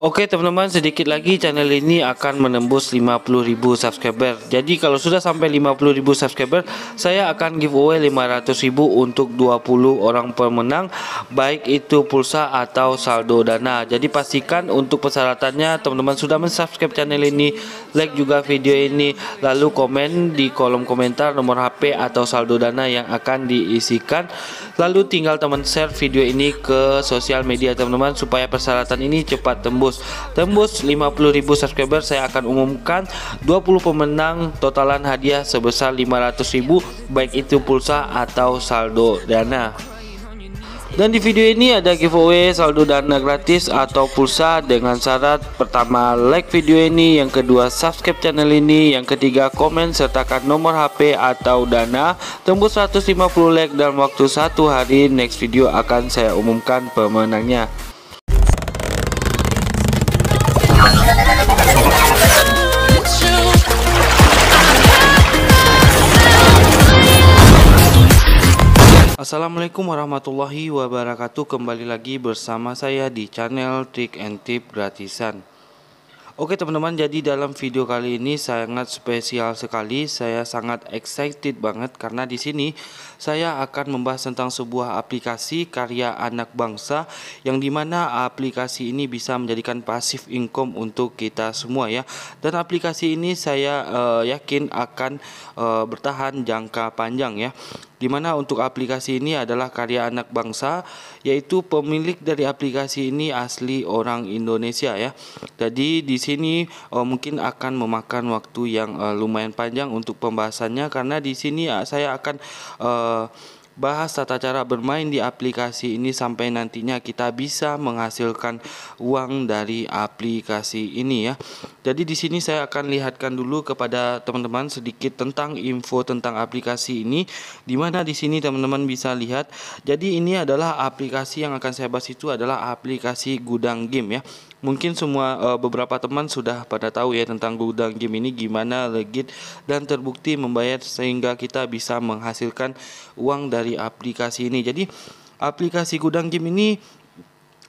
Oke teman-teman, sedikit lagi channel ini akan menembus 50.000 subscriber. Jadi kalau sudah sampai 50.000 subscriber, saya akan giveaway 500.000 untuk 20 orang pemenang, baik itu pulsa atau saldo dana. Jadi pastikan untuk persyaratannya teman-teman sudah mensubscribe channel ini, like juga video ini, lalu komen di kolom komentar nomor HP atau saldo dana yang akan diisikan. Lalu tinggal teman share video ini ke sosial media teman-teman supaya persyaratan ini cepat tembus 50.000 subscriber. Saya akan umumkan 20 pemenang totalan hadiah sebesar 500.000, baik itu pulsa atau saldo dana. Dan di video ini ada giveaway saldo dana gratis atau pulsa dengan syarat: pertama, like video ini, yang kedua, subscribe channel ini, yang ketiga, komen sertakan nomor HP atau dana. Tembus 150 like dalam waktu 1 hari, next video akan saya umumkan pemenangnya. Assalamualaikum warahmatullahi wabarakatuh. Kembali lagi bersama saya di channel Trik and Tip Gratisan. Oke teman-teman, jadi dalam video kali ini sangat spesial sekali. Saya sangat excited banget karena di sini saya akan membahas tentang sebuah aplikasi karya anak bangsa, yang dimana aplikasi ini bisa menjadikan passive income untuk kita semua ya. Dan aplikasi ini saya yakin akan bertahan jangka panjang ya. Dimana untuk aplikasi ini adalah karya anak bangsa, yaitu pemilik dari aplikasi ini asli orang Indonesia ya. Jadi di sini mungkin akan memakan waktu yang lumayan panjang untuk pembahasannya, karena di sini saya akan bahas tata cara bermain di aplikasi ini sampai nantinya kita bisa menghasilkan uang dari aplikasi ini ya. Jadi di sini saya akan lihatkan dulu kepada teman-teman sedikit tentang info tentang aplikasi ini, dimana di sini teman-teman bisa lihat. Jadi ini adalah aplikasi yang akan saya bahas, itu adalah aplikasi gudang game ya. Mungkin semua beberapa teman sudah pada tahu ya tentang gudang game ini, gimana legit dan terbukti membayar sehingga kita bisa menghasilkan uang dari aplikasi ini. Jadi aplikasi gudang game ini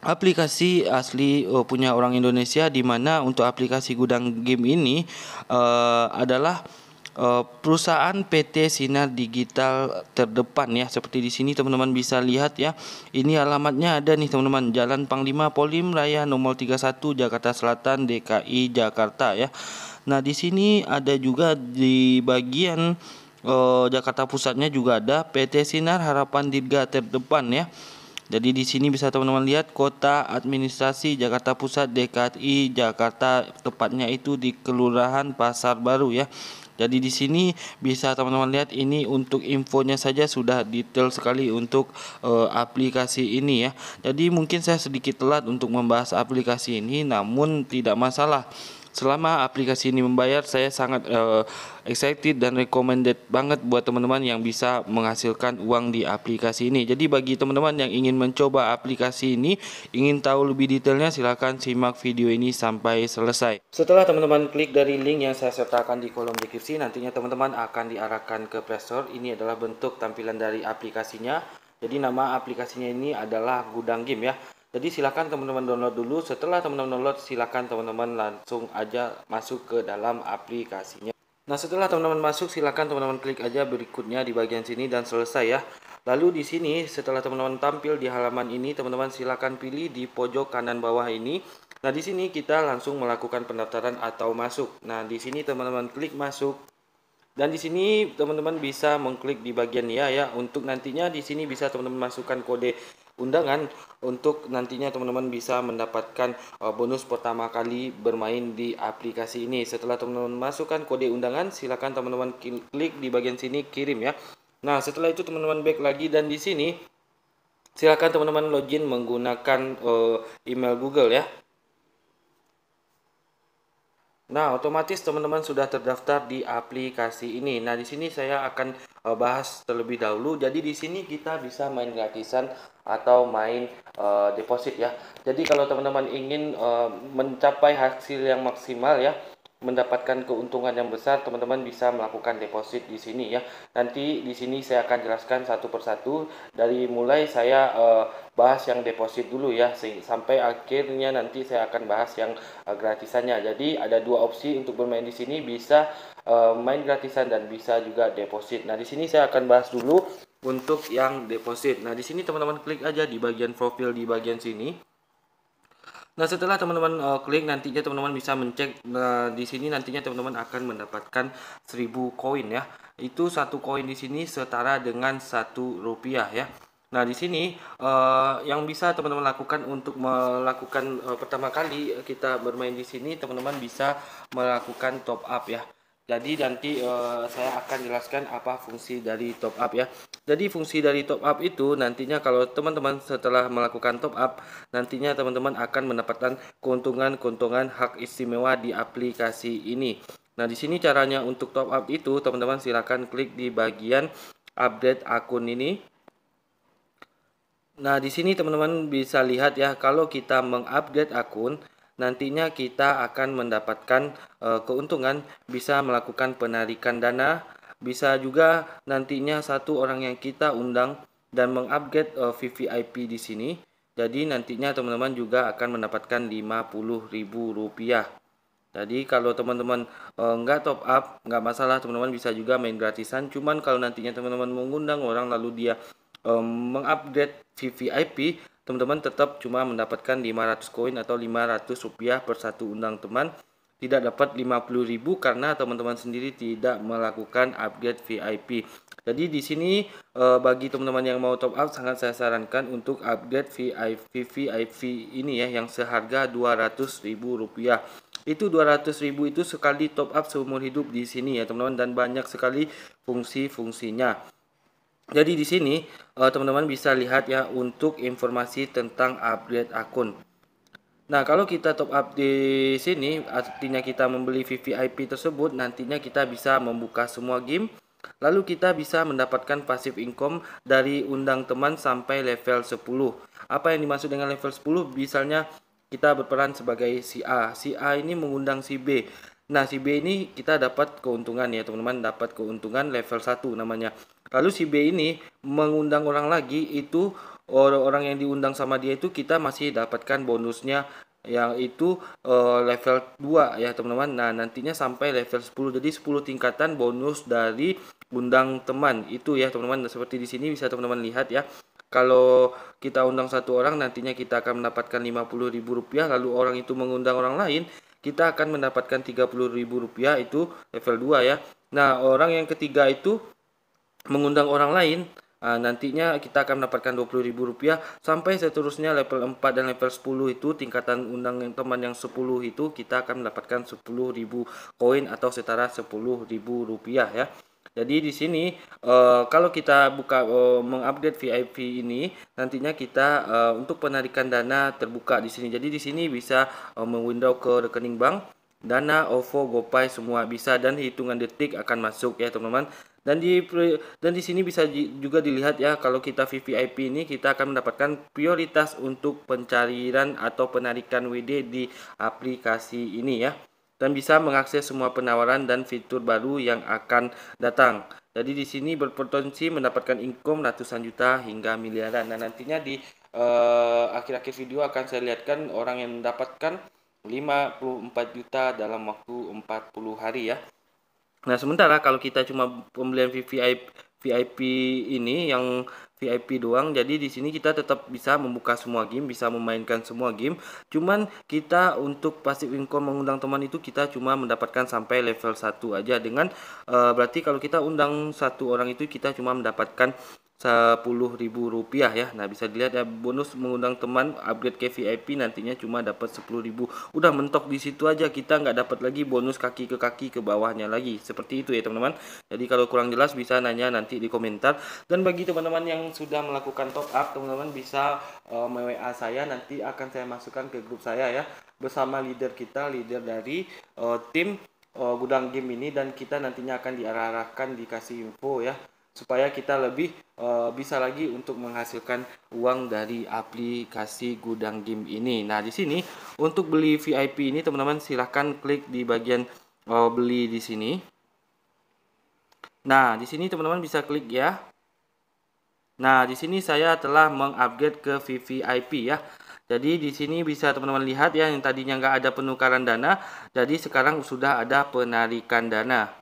aplikasi asli punya orang Indonesia, di mana untuk aplikasi gudang game ini adalah perusahaan PT Sinar Digital terdepan ya. Seperti di sini teman-teman bisa lihat ya. Ini alamatnya ada nih teman-teman, Jalan Panglima Polim Raya nomor 31, Jakarta Selatan, DKI Jakarta ya. Nah, di sini ada juga di bagian Jakarta Pusatnya juga ada PT Sinar Harapan Dirga terdepan ya. Jadi di sini bisa teman-teman lihat Kota Administrasi Jakarta Pusat, DKI Jakarta, tepatnya itu di Kelurahan Pasar Baru ya. Jadi di sini bisa teman-teman lihat, ini untuk infonya saja sudah detail sekali untuk aplikasi ini ya. Jadi mungkin saya sedikit telat untuk membahas aplikasi ini, namun tidak masalah. Selama aplikasi ini membayar, saya sangat excited dan recommended banget buat teman-teman yang bisa menghasilkan uang di aplikasi ini. Jadi bagi teman-teman yang ingin mencoba aplikasi ini, ingin tahu lebih detailnya, silahkan simak video ini sampai selesai. Setelah teman-teman klik dari link yang saya sertakan di kolom deskripsi, nantinya teman-teman akan diarahkan ke Play Store. Ini adalah bentuk tampilan dari aplikasinya. Jadi nama aplikasinya ini adalah Gudang Game ya. Jadi silakan teman-teman download dulu. Setelah teman-teman download, silakan teman-teman langsung aja masuk ke dalam aplikasinya. Nah, setelah teman-teman masuk, silakan teman-teman klik aja berikutnya di bagian sini dan selesai ya. Lalu di sini setelah teman-teman tampil di halaman ini, teman-teman silakan pilih di pojok kanan bawah ini. Nah, di sini kita langsung melakukan pendaftaran atau masuk. Nah, di sini teman-teman klik masuk. Dan di sini teman-teman bisa mengklik di bagian ya. Untuk nantinya di sini bisa teman-teman masukkan kode undangan untuk nantinya teman-teman bisa mendapatkan bonus pertama kali bermain di aplikasi ini. Setelah teman-teman masukkan kode undangan, silakan teman-teman klik di bagian sini kirim ya. Nah, setelah itu teman-teman back lagi, dan di sini silakan teman-teman login menggunakan email Google ya. Nah, otomatis teman-teman sudah terdaftar di aplikasi ini. Nah, di sini saya akan bahas terlebih dahulu. Jadi di sini kita bisa main gratisan atau main deposit ya. Jadi kalau teman-teman ingin mencapai hasil yang maksimal ya, mendapatkan keuntungan yang besar, teman-teman bisa melakukan deposit di sini ya. Nanti di sini saya akan jelaskan satu persatu, dari mulai saya bahas yang deposit dulu ya, sampai akhirnya nanti saya akan bahas yang gratisannya. Jadi ada dua opsi untuk bermain di sini, bisa main gratisan dan bisa juga deposit. Nah, di sini saya akan bahas dulu untuk yang deposit. Nah, di sini teman-teman klik aja di bagian profil di bagian sini. Nah, setelah teman-teman klik, nantinya teman-teman bisa mencek. Nah, di sini nantinya teman-teman akan mendapatkan 1000 koin ya. Itu satu koin di sini setara dengan 1 rupiah ya. Nah, di sini yang bisa teman-teman lakukan untuk melakukan pertama kali kita bermain di sini, teman-teman bisa melakukan top up ya. Jadi nanti saya akan jelaskan apa fungsi dari top up ya. Jadi fungsi dari top up itu nantinya kalau teman-teman setelah melakukan top up, nantinya teman-teman akan mendapatkan keuntungan-keuntungan hak istimewa di aplikasi ini. Nah, di sini caranya untuk top up itu, teman-teman silakan klik di bagian update akun ini. Nah, di sini teman-teman bisa lihat ya, kalau kita mengupdate akun, nantinya kita akan mendapatkan keuntungan, bisa melakukan penarikan dana, bisa juga nantinya satu orang yang kita undang dan mengupgrade VVIP di sini. Jadi nantinya teman-teman juga akan mendapatkan Rp50.000. Jadi kalau teman-teman nggak top up, nggak masalah, teman-teman bisa juga main gratisan. Cuman kalau nantinya teman-teman mengundang orang lalu dia mengupgrade VVIP, teman-teman tetap cuma mendapatkan 500 koin atau Rp500 per satu undang teman, tidak dapat 50.000 karena teman-teman sendiri tidak melakukan upgrade VIP. Jadi di sini bagi teman-teman yang mau top up, sangat saya sarankan untuk upgrade VIP ini ya, yang seharga Rp200.000. Itu 200.000 itu sekali top up seumur hidup di sini ya teman-teman, dan banyak sekali fungsi-fungsinya. Jadi di sini teman-teman bisa lihat ya untuk informasi tentang upgrade akun. Nah, kalau kita top up di sini, artinya kita membeli VVIP tersebut, nantinya kita bisa membuka semua game. Lalu kita bisa mendapatkan passive income dari undang teman sampai level 10. Apa yang dimaksud dengan level 10? Misalnya kita berperan sebagai si A. Si A ini mengundang si B. Nah, si B ini kita dapat keuntungan ya teman-teman, dapat keuntungan level 1 namanya. Lalu si B ini mengundang orang lagi, itu orang yang diundang sama dia itu kita masih dapatkan bonusnya yang itu level 2 ya teman-teman. Nah, nantinya sampai level 10. Jadi 10 tingkatan bonus dari undang teman itu ya teman-teman. Seperti di sini bisa teman-teman lihat ya. Kalau kita undang satu orang, nantinya kita akan mendapatkan Rp50.000, lalu orang itu mengundang orang lain, kita akan mendapatkan Rp30.000, itu level 2 ya. Nah, orang yang ketiga itu mengundang orang lain, nantinya kita akan mendapatkan Rp20.000 sampai seterusnya level 4 dan level 10 itu tingkatan undang yang teman yang 10 itu kita akan mendapatkan 10.000 koin atau setara Rp10.000 ya. Jadi di sini kalau kita buka mengupdate VIP ini, nantinya kita untuk penarikan dana terbuka di sini. Jadi di sini bisa mewindow ke rekening bank, Dana, OVO, GoPay semua bisa, dan hitungan detik akan masuk ya teman-teman. Dan di sini bisa juga dilihat ya, kalau kita VVIP ini kita akan mendapatkan prioritas untuk pencairan atau penarikan WD di aplikasi ini ya, dan bisa mengakses semua penawaran dan fitur baru yang akan datang. Jadi di sini berpotensi mendapatkan income ratusan juta hingga miliaran. Nah, nantinya di akhir-akhir video akan saya lihatkan orang yang mendapatkan 54 juta dalam waktu 40 hari ya. Nah, sementara kalau kita cuma pembelian VIP ini yang VIP doang, jadi di sini kita tetap bisa membuka semua game, bisa memainkan semua game. Cuman kita untuk passive income mengundang teman itu kita cuma mendapatkan sampai level 1 aja, dengan berarti kalau kita undang satu orang itu kita cuma mendapatkan Rp10.000 ya. Nah, bisa dilihat ya, bonus mengundang teman upgrade ke VIP nantinya cuma dapat 10.000. Udah mentok di situ aja, kita nggak dapat lagi bonus kaki ke bawahnya lagi. Seperti itu ya teman-teman. Jadi kalau kurang jelas bisa nanya nanti di komentar. Dan bagi teman-teman yang sudah melakukan top up, teman-teman bisa WA saya, nanti akan saya masukkan ke grup saya ya, bersama leader kita, leader dari tim gudang game ini, dan kita nantinya akan diarahkan, dikasih info ya, supaya kita lebih bisa lagi untuk menghasilkan uang dari aplikasi gudang game ini. Nah, di sini untuk beli VIP ini teman-teman silahkan klik di bagian beli di sini. Nah, di sini teman-teman bisa klik ya. Nah, di sini saya telah mengupgrade ke VVIP ya. Jadi di sini bisa teman-teman lihat ya, yang tadinya nggak ada penukaran dana, jadi sekarang sudah ada penarikan dana.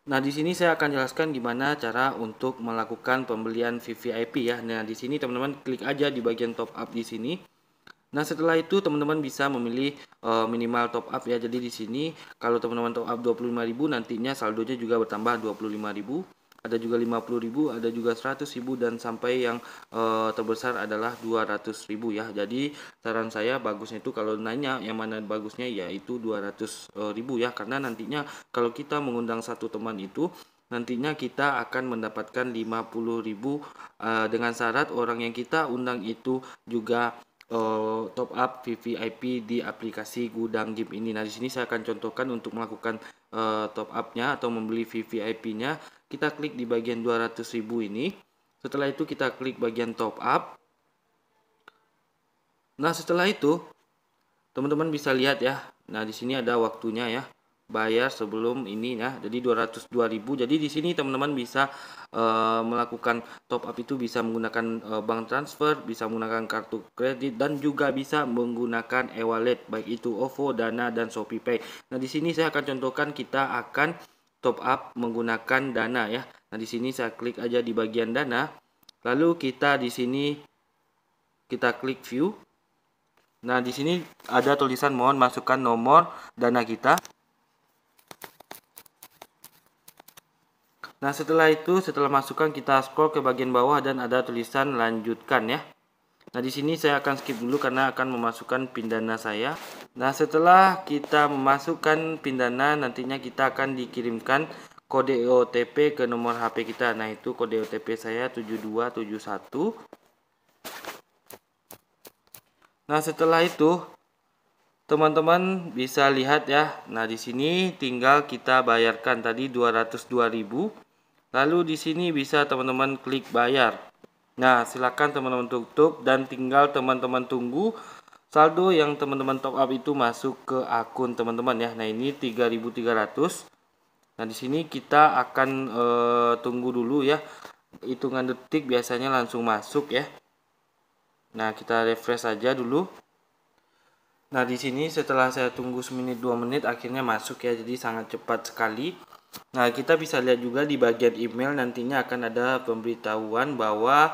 Nah, di sini saya akan jelaskan gimana cara untuk melakukan pembelian VVIP ya. Nah, di sini teman-teman klik aja di bagian top up di sini. Nah, setelah itu teman-teman bisa memilih minimal top up ya. Jadi di sini kalau teman-teman top up 25.000 nantinya saldonya juga bertambah 25.000. Ada juga 50.000, ada juga 100.000 dan sampai yang terbesar adalah 200.000 ya. Jadi saran saya bagusnya itu kalau nanya yang mana bagusnya yaitu 200.000 ya, karena nantinya kalau kita mengundang satu teman itu nantinya kita akan mendapatkan 50.000 dengan syarat orang yang kita undang itu juga top up VVIP di aplikasi Gudang Game ini. Nah, di sini saya akan contohkan untuk melakukan top up-nya atau membeli VVIP-nya. Kita klik di bagian 200.000 ini. Setelah itu kita klik bagian top up. Nah, setelah itu teman-teman bisa lihat ya. Nah, di sini ada waktunya ya. Bayar sebelum ini ya. Jadi 202.000. Jadi di sini teman-teman bisa melakukan top up itu bisa menggunakan bank transfer, bisa menggunakan kartu kredit dan juga bisa menggunakan e-wallet baik itu OVO, Dana dan ShopeePay. Nah, di sini saya akan contohkan kita akan top up menggunakan Dana ya. Nah, di sini saya klik aja di bagian Dana. Lalu kita di sini kita klik view. Nah, di sini ada tulisan mohon masukkan nomor Dana kita. Nah, setelah itu, setelah masukkan kita scroll ke bagian bawah dan ada tulisan lanjutkan ya. Nah, di sini saya akan skip dulu karena akan memasukkan PIN Dana saya. Nah, setelah kita memasukkan PIN Dana, nantinya kita akan dikirimkan kode OTP ke nomor HP kita. Nah, itu kode OTP saya 7271. Nah, setelah itu teman-teman bisa lihat ya. Nah, di sini tinggal kita bayarkan tadi 202.000. Lalu di sini bisa teman-teman klik bayar. Nah, silakan teman-teman tutup dan tinggal teman-teman tunggu saldo yang teman-teman top up itu masuk ke akun teman-teman ya. Nah, ini 3.300. Nah, di sini kita akan tunggu dulu ya. Hitungan detik biasanya langsung masuk ya. Nah, kita refresh saja dulu. Nah, di sini setelah saya tunggu semenit 2 menit akhirnya masuk ya. Jadi sangat cepat sekali. Nah, kita bisa lihat juga di bagian email nantinya akan ada pemberitahuan bahwa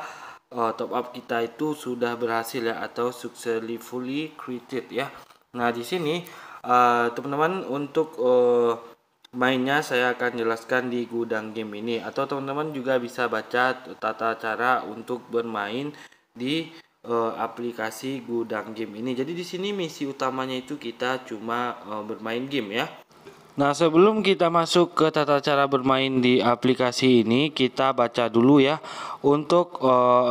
top up kita itu sudah berhasil ya atau successfully created ya. Nah, di sini teman-teman untuk mainnya saya akan jelaskan di Gudang Game ini, atau teman-teman juga bisa baca tata cara untuk bermain di aplikasi Gudang Game ini. Jadi di sini misi utamanya itu kita cuma bermain game ya. Nah, sebelum kita masuk ke tata cara bermain di aplikasi ini, kita baca dulu ya untuk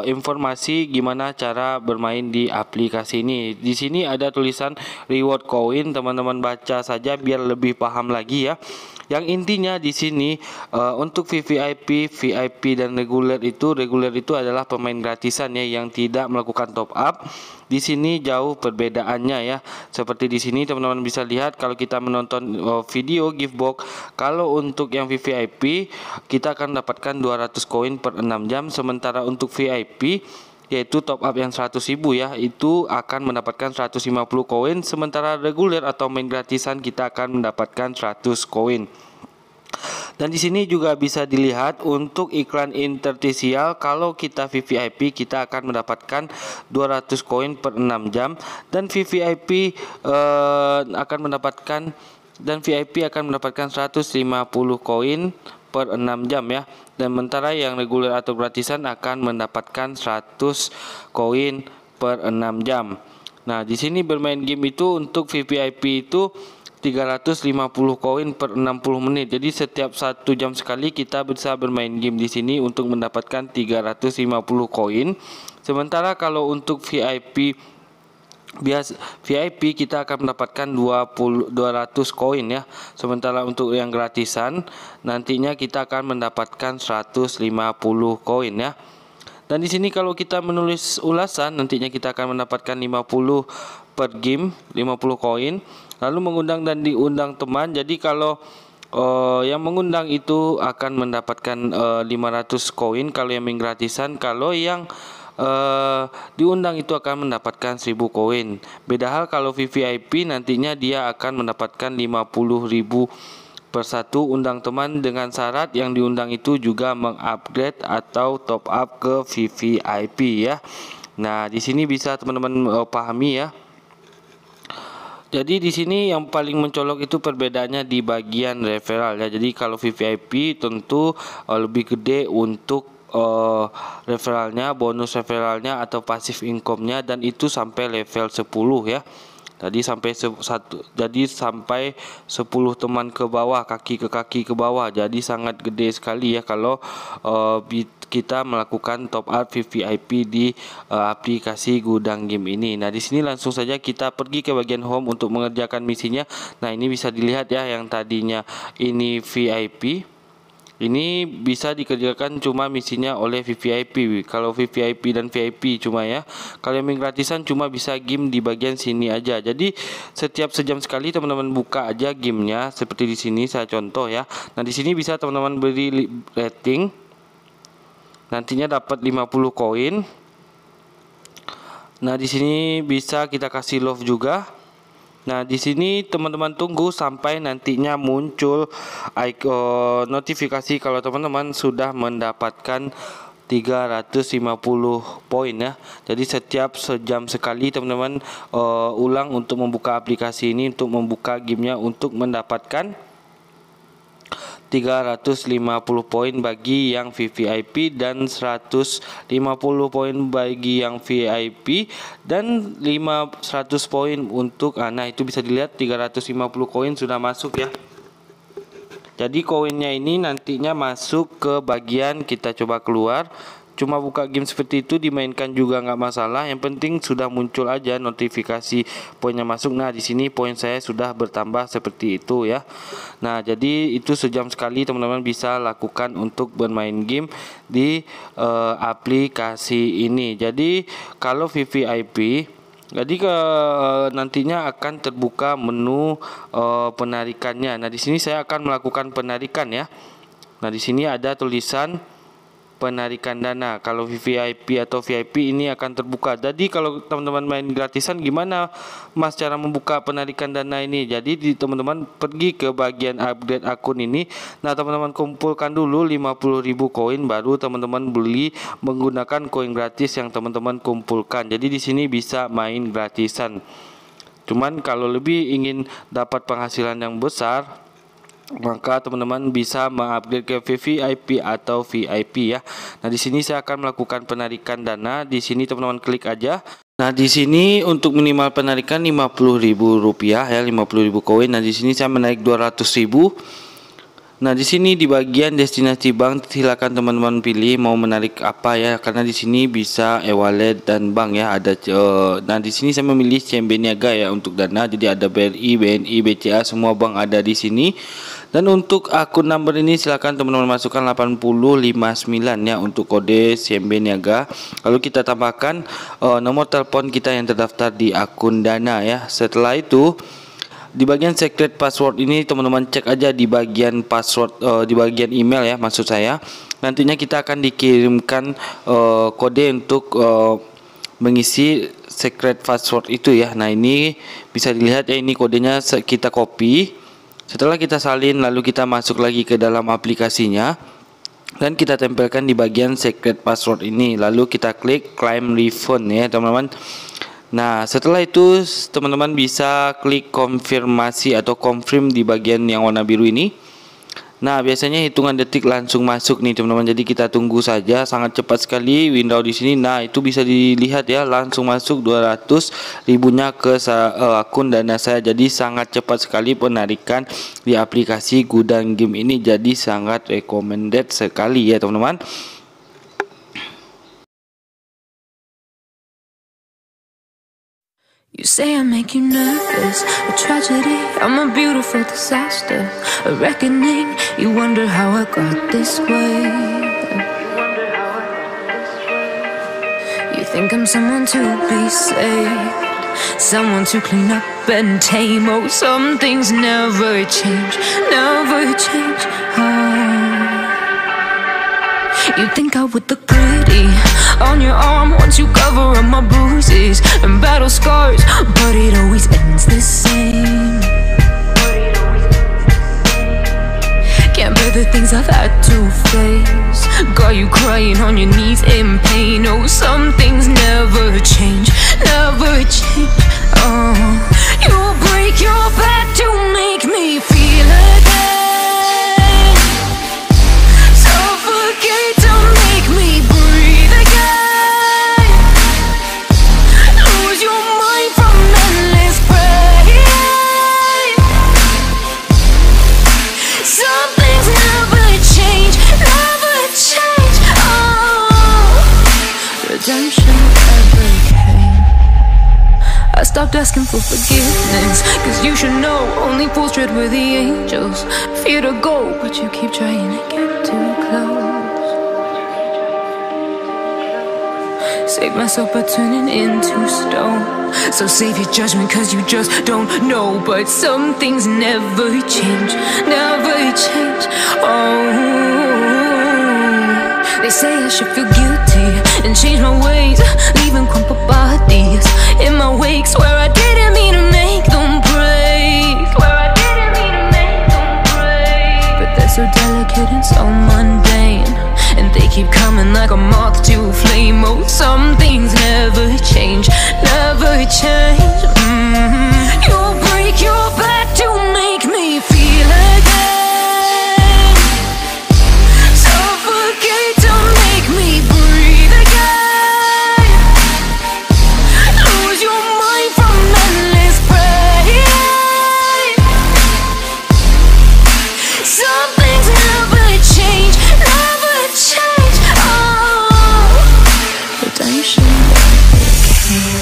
informasi gimana cara bermain di aplikasi ini. Di sini ada tulisan reward coin, teman-teman baca saja biar lebih paham lagi ya. Yang intinya di sini untuk VVIP, VIP dan reguler itu adalah pemain gratisan ya yang tidak melakukan top up. Di sini jauh perbedaannya ya. Seperti di sini teman-teman bisa lihat kalau kita menonton video gift box, kalau untuk yang VVIP kita akan dapatkan 200 koin per 6 jam, sementara untuk VIP yaitu top up yang 100.000 ya, itu akan mendapatkan 150 koin, sementara reguler atau main gratisan kita akan mendapatkan 100 koin. Dan di sini juga bisa dilihat untuk iklan interstisial, kalau kita VVIP kita akan mendapatkan 200 koin per 6 jam dan VIP akan mendapatkan 150 koin per 6 jam ya. Dan sementara yang reguler atau gratisan akan mendapatkan 100 koin per 6 jam. Nah, di sini bermain game itu untuk VVIP itu 350 koin per 60 menit. Jadi setiap 1 jam sekali kita bisa bermain game di sini untuk mendapatkan 350 koin. Sementara kalau untuk VIP kita akan mendapatkan 200 koin ya. Sementara untuk yang gratisan nantinya kita akan mendapatkan 150 koin ya. Dan di sini kalau kita menulis ulasan nantinya kita akan mendapatkan 50 per game, 50 koin. Lalu mengundang dan diundang teman. Jadi kalau yang mengundang itu akan mendapatkan 500 koin kalau yang main gratisan. Kalau yang diundang itu akan mendapatkan 1000 koin. Beda hal kalau VVIP, nantinya dia akan mendapatkan 50.000 per satu undang teman, dengan syarat yang diundang itu juga mengupgrade atau top up ke VVIP ya. Nah, di sini bisa teman-teman pahami ya. Jadi di sini yang paling mencolok itu perbedaannya di bagian referral ya. Jadi kalau VVIP tentu lebih gede untuk referralnya, bonus referralnya atau passive income-nya, dan itu sampai level 10 ya. Jadi sampai 10 teman ke bawah, kaki ke bawah. Jadi sangat gede sekali ya kalau kita melakukan top up VVIP di aplikasi gudang game ini. Nah, di sini langsung saja kita pergi ke bagian home untuk mengerjakan misinya. Nah, ini bisa dilihat ya, yang tadinya ini VIP, ini bisa dikerjakan cuma misinya oleh VVIP. Kalau VVIP dan VIP cuma ya. Kalau yang gratisan cuma bisa game di bagian sini aja. Jadi setiap sejam sekali teman-teman buka aja gamenya seperti di sini saya contoh ya. Nah, di sini bisa teman-teman beri rating. Nantinya dapat 50 koin. Nah, di sini bisa kita kasih love juga. Nah, di sini teman-teman tunggu sampai nantinya muncul notifikasi kalau teman-teman sudah mendapatkan 350 poin ya. Jadi setiap sejam sekali teman-teman ulang untuk membuka aplikasi ini, untuk membuka gamenya, untuk mendapatkan 350 poin bagi yang VVIP dan 150 poin bagi yang VIP dan 100 poin untuk nah itu bisa dilihat 350 koin sudah masuk ya. Jadi koinnya ini nantinya masuk ke bagian, kita coba keluar. Cuma buka game seperti itu dimainkan juga nggak masalah. Yang penting sudah muncul aja notifikasi poinnya masuk. Nah, di sini poin saya sudah bertambah seperti itu ya. Nah, jadi itu sejam sekali teman-teman bisa lakukan untuk bermain game di aplikasi ini. Jadi kalau VVIP, jadi nantinya akan terbuka menu penarikannya. Nah, di sini saya akan melakukan penarikan ya. Nah, di sini ada tulisan penarikan dana. Kalau VVIP atau VIP ini akan terbuka. Jadi kalau teman-teman main gratisan, gimana Mas cara membuka penarikan dana ini? Jadi teman-teman pergi ke bagian upgrade akun ini. Nah, teman-teman kumpulkan dulu 50.000 koin, baru teman-teman beli menggunakan koin gratis yang teman-teman kumpulkan. Jadi di sini bisa main gratisan. Cuman kalau lebih ingin dapat penghasilan yang besar, maka teman-teman bisa mengupgrade ke VVIP atau VIP ya. Nah, di sini saya akan melakukan penarikan dana. Di sini teman-teman klik aja. Nah, di sini untuk minimal penarikan Rp50.000 ya, 50.000 koin. Nah, di sini saya menarik 200.000. Nah, di sini di bagian destinasi bank silakan teman-teman pilih mau menarik apa ya, karena di sini bisa e-wallet dan bank ya. Ada nah, di sini saya memilih CMB Niaga ya untuk dana. Jadi ada BRI, BNI, BCA, semua bank ada di sini. Dan untuk akun number ini silakan teman-teman masukkan 8059 ya untuk kode CMB Niaga. Lalu kita tambahkan nomor telepon kita yang terdaftar di akun Dana ya. Setelah itu di bagian secret password ini teman-teman cek aja di bagian password, di bagian email ya maksud saya. Nantinya kita akan dikirimkan kode untuk mengisi secret password itu ya. Nah, ini bisa dilihat ya, ini kodenya kita copy. Setelah kita salin, lalu kita masuk lagi ke dalam aplikasinya dan kita tempelkan di bagian secret password ini. Lalu kita klik claim refund ya teman-teman. Nah, setelah itu teman-teman bisa klik konfirmasi atau confirm di bagian yang warna biru ini. Nah, biasanya hitungan detik langsung masuk nih teman-teman. Jadi kita tunggu saja, sangat cepat sekali window di sini. Nah, itu bisa dilihat ya, langsung masuk 200.000-nya ke akun Dana saya. Jadi sangat cepat sekali penarikan di aplikasi gudang game ini. Jadi sangat recommended sekali ya teman-teman. You say I make you nervous, a tragedy, I'm a beautiful disaster, a reckoning, you wonder how I got this way. You think I'm someone to be saved, someone to clean up and tame. Oh, some things never change, never change. You think I would look pretty on your arm once you cover up my bruises and battle scars, but it always ends the same. Can't bear the things I've had to face. Got you crying on your knees in pain. Oh, some things never change, never change. You'll break your back to make me feel again. Suffocate to make me breathe again. Lose your mind from endless pain. Some things never change, never change. Redemption never came. I stopped asking for forgiveness, cause you should know only fools tread where the angels fear to go, but you keep trying to get too close. Save myself by turning into stone. So save your judgment cause you just don't know. But some things never change, never change. They say I should feel guilty and change my ways, leaving crumpled bodies in my wake. Swear I didn't mean to make them break. Swear I didn't mean to make them break. But they're so delicate and so mundane, and they keep coming like a moth to a flame. Oh, some things never change, never change. You'll break your back to make me feel again. Suffocate to make me breathe again. Lose your mind from endless pain. Some things never change, never change. Redemption never came.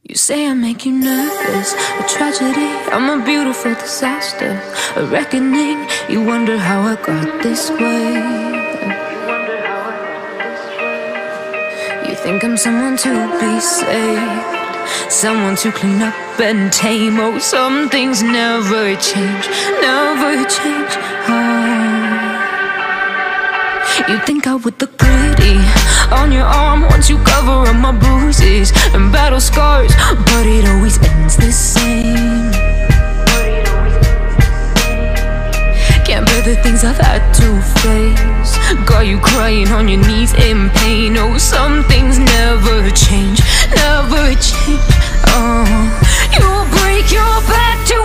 You say I make you nervous, a tragedy, I'm a beautiful disaster, a reckoning. You wonder how I got this way. You think I'm someone to be saved, someone to clean up and tame. Oh, some things never change, never change. You think I would look pretty on your arm once you cover up my bruises and battle scars, but it always ends the same. Can't bear the things I've had to face. Got you crying on your knees in pain. Oh, some things never change, never change. You'll break your back to